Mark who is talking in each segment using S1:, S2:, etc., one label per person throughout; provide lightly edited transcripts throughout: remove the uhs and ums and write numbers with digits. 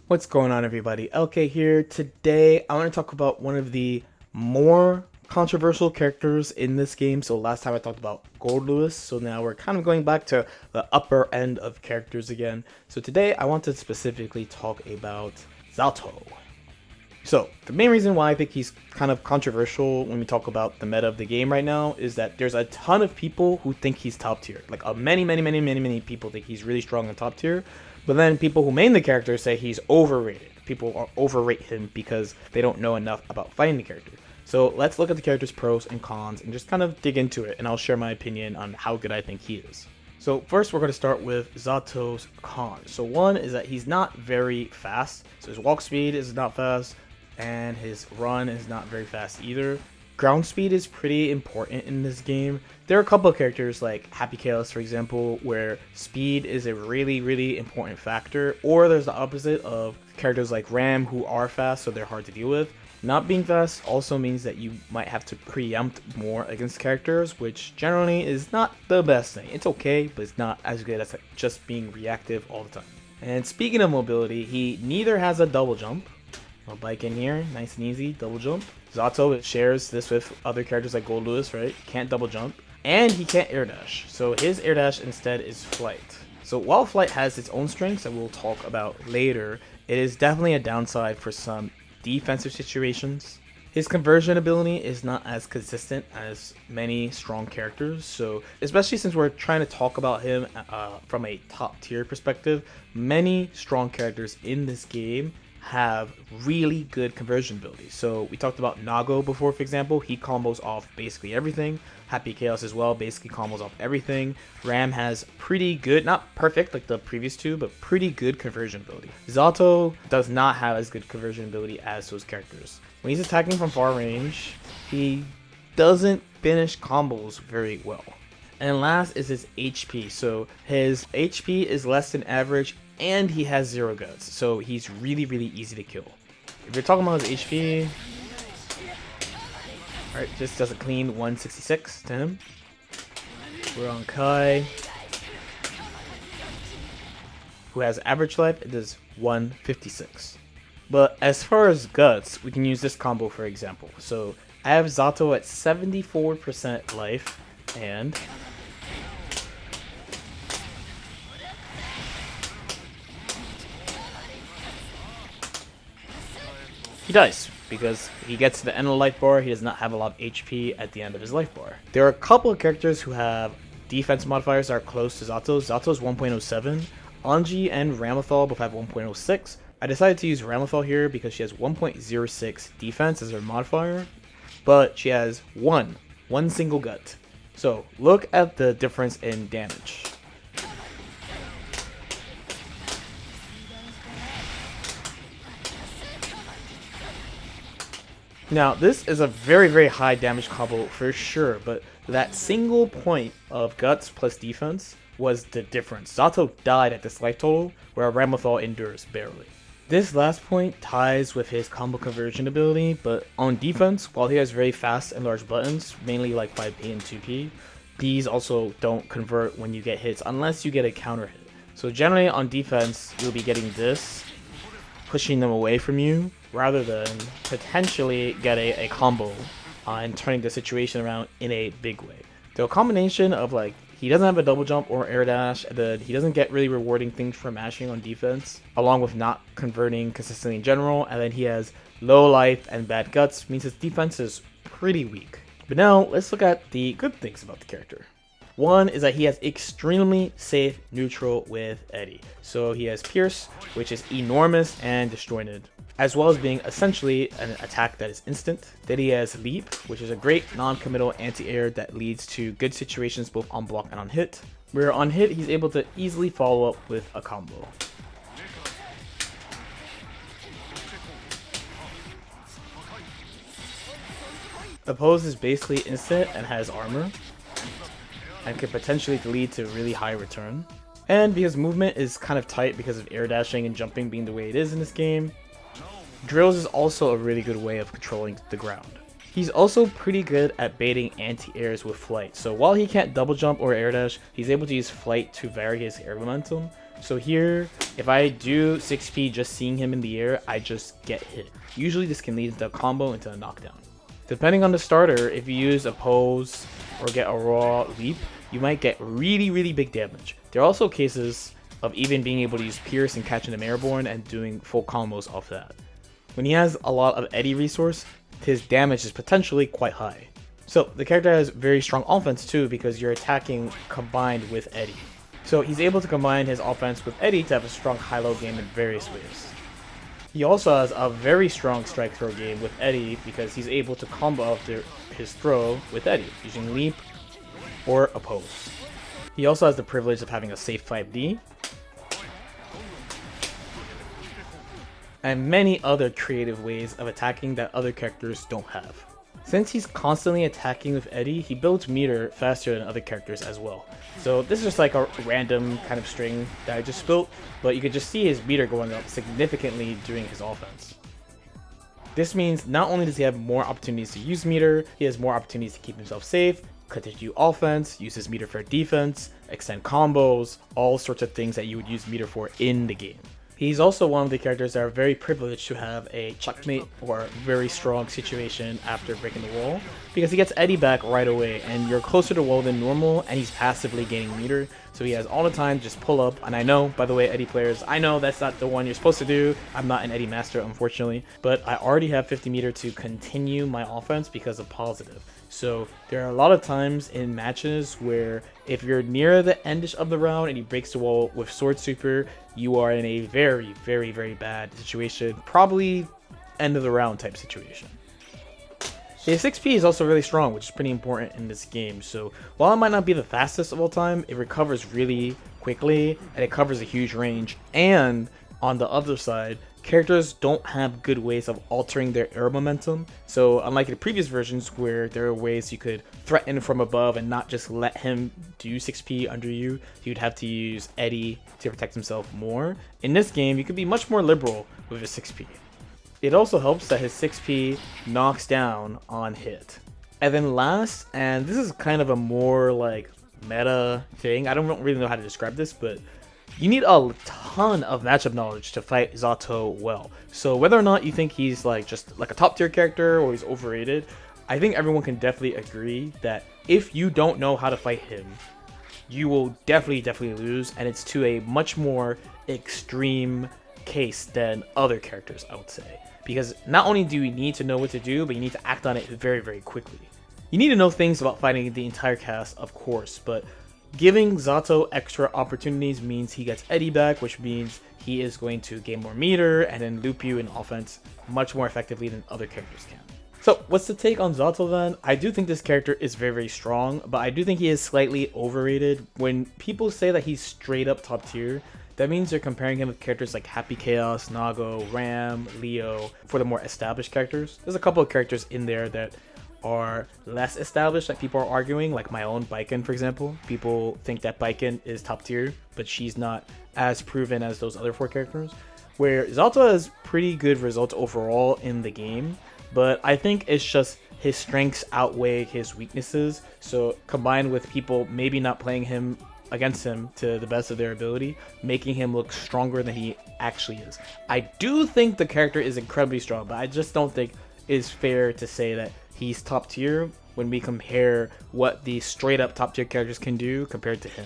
S1: What's going on, everybody? LK here. Today I want to talk about one of the more controversial characters in this game. So last time I talked about Gold Lewis, so now we're kind of going back to the upper end of characters again. So today I want to specifically talk about Zato. So the main reason why I think he's kind of controversial when we talk about the meta of the game right now is that there's a ton of people who think he's top tier. Like many people think he's really strong in top tier. But then people who main the character say he's overrated. People overrate him because they don't know enough about fighting the character. So let's look at the character's pros and cons and just kind of dig into it, and I'll share my opinion on how good I think he is. So first we're going to start with Zato's cons. So one is that he's not very fast. So his walk speed is not fast, and his run is not very fast either. Ground speed is pretty important in this game. There are a couple of characters like Happy Chaos, for example, where speed is a really important factor, or there's the opposite of characters like Ram who are fast, so they're hard to deal with. Not being fast also means that you might have to preempt more against characters, which generally is not the best thing. It's okay, but it's not as good as just being reactive all the time. And speaking of mobility, he neither has a double jump. I'll bike in here, nice and easy, double jump. Zato shares this with other characters like Gold Lewis, right? Can't double jump. And he can't air dash. So his air dash instead is flight. So while flight has its own strengths that we'll talk about later, it is definitely a downside for some defensive situations. His conversion ability is not as consistent as many strong characters, so especially since we're trying to talk about him from a top tier perspective, many strong characters in this game have really good conversion ability. So we talked about Nago before, for example. He combos off basically everything. Happy Chaos as well basically combos off everything. Ram has pretty good, not perfect like the previous two, but pretty good conversion ability. Zato does not have as good conversion ability as those characters. When he's attacking from far range, he doesn't finish combos very well. And last is his HP. So his HP is less than average, and he has 0 guts, so he's really easy to kill. If you're talking about his HP, alright, just does a clean 166 to him. We're on Kai, who has average life. It does 156. But as far as guts, we can use this combo for example. So I have Zato at 74% life, and he dies, because he gets to the end of the life bar, he does not have a lot of HP at the end of his life bar. There are a couple of characters who have defense modifiers that are close to Zato's. Zato's 1.07, Anji and Ramathal both have 1.06. I decided to use Ramathal here because she has 1.06 defense as her modifier, but she has one single gut. So look at the difference in damage. Now, this is a very high damage combo for sure, but that single point of guts plus defense was the difference. Zato died at this life total, where Ramathal endures barely. This last point ties with his combo conversion ability, but on defense, while he has very fast and large buttons, mainly like 5P and 2P, these also don't convert when you get hits unless you get a counter hit. So generally on defense, you'll be getting this, pushing them away from you, rather than potentially get a combo and turning the situation around in a big way. The combination of like, he doesn't have a double jump or air dash, and then he doesn't get really rewarding things for mashing on defense, along with not converting consistently in general, and then he has low life and bad guts, means his defense is pretty weak. But now, let's look at the good things about the character. One is that he has extremely safe neutral with Eddie. So he has Pierce, which is enormous and disjointed, as well as being essentially an attack that is instant. Then he has Leap, which is a great non-committal anti-air that leads to good situations both on block and on hit, where on hit he's able to easily follow up with a combo. Oppose is basically instant and has armor, and could potentially lead to really high return. And because movement is kind of tight because of air dashing and jumping being the way it is in this game, Drills is also a really good way of controlling the ground. He's also pretty good at baiting anti-airs with flight, so while he can't double jump or air dash, he's able to use flight to vary his air momentum, So here, if I do 6p just seeing him in the air, I just get hit. Usually this can lead to a combo into a knockdown. Depending on the starter, if you use a pose or get a raw leap, you might get really big damage. There are also cases of even being able to use Pierce and catching him airborne and doing full combos off that. When he has a lot of Eddie resource, his damage is potentially quite high. So the character has very strong offense too because you're attacking combined with Eddie. So he's able to combine his offense with Eddie to have a strong high-low game in various ways. He also has a very strong strike throw game with Eddie because he's able to combo out his throw with Eddie using leap or a pose. He also has the privilege of having a safe 5D and many other creative ways of attacking that other characters don't have. Since he's constantly attacking with Eddie, he builds meter faster than other characters as well. So this is just like a random kind of string that I just built, but you can just see his meter going up significantly during his offense. This means not only does he have more opportunities to use meter, he has more opportunities to keep himself safe, continue offense, use his meter for defense, extend combos, all sorts of things that you would use meter for in the game. He's also one of the characters that are very privileged to have a checkmate or very strong situation after breaking the wall, because he gets Eddie back right away and you're closer to wall than normal and he's passively gaining meter, so he has all the time just pull up. And I know, by the way, Eddie players, I know that's not the one you're supposed to do. I'm not an Eddie master, unfortunately, but I already have 50 meter to continue my offense because of positive. So there are a lot of times in matches where if you're near the endish of the round and he breaks the wall with Sword Super, you are in a very bad situation, probably end of the round type situation. His 6p is also really strong, which is pretty important in this game. So while it might not be the fastest of all time, it recovers really quickly and it covers a huge range. And on the other side, characters don't have good ways of altering their air momentum. So unlike the previous versions where there are ways you could threaten from above and not just let him do 6p under you, you'd have to use Eddie to protect himself more. In this game, you could be much more liberal with his 6p. It also helps that his 6p knocks down on hit. And then last, and this is kind of a more like meta thing, I don't really know how to describe this, but you need a ton of matchup knowledge to fight Zato well. So whether or not you think he's like just like a top tier character or he's overrated, I think everyone can definitely agree that if you don't know how to fight him, you will definitely lose, and it's to a much more extreme case than other characters, I would say. Because not only do you need to know what to do, but you need to act on it very quickly. You need to know things about fighting the entire cast, of course, but giving Zato extra opportunities means he gets Eddie back, which means he is going to gain more meter and then loop you in offense much more effectively than other characters can. So what's the take on Zato then? I do think this character is very strong, but I do think he is slightly overrated. When people say that he's straight up top tier, that means they're comparing him with characters like Happy Chaos, Nago, Ram, Leo, for the more established characters. There's a couple of characters in there that are less established that people are arguing, like my own Baiken, for example. People think that Baiken is top tier, but she's not as proven as those other 4 characters. Where Zato has pretty good results overall in the game, but I think it's just his strengths outweigh his weaknesses. So combined with people maybe not playing him against him to the best of their ability, making him look stronger than he actually is. I do think the character is incredibly strong, but I just don't think it's fair to say that he's top tier when we compare what the straight up top tier characters can do compared to him.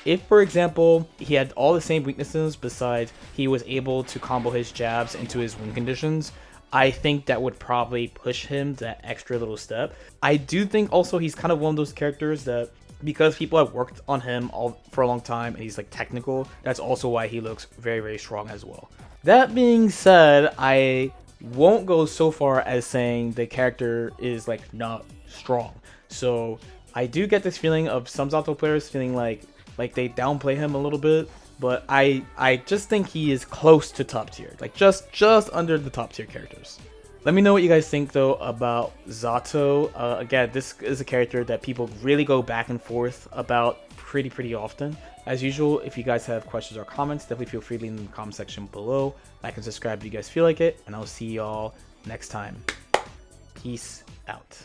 S1: If, for example, he had all the same weaknesses besides he was able to combo his jabs into his win conditions, I think that would probably push him that extra little step. I do think also he's kind of one of those characters that, because people have worked on him for a long time and he's like technical, that's also why he looks very strong as well. That being said, I won't go so far as saying the character is like not strong. So I do get this feeling of some Zato players feeling like they downplay him a little bit, but I just think he is close to top tier, like just under the top tier characters. Let me know what you guys think though about Zato. Again, this is a character that people really go back and forth about pretty often. As usual, if you guys have questions or comments, definitely feel free to leave them in the comment section below. Like and subscribe if you guys feel like it, and I'll see y'all next time. Peace out.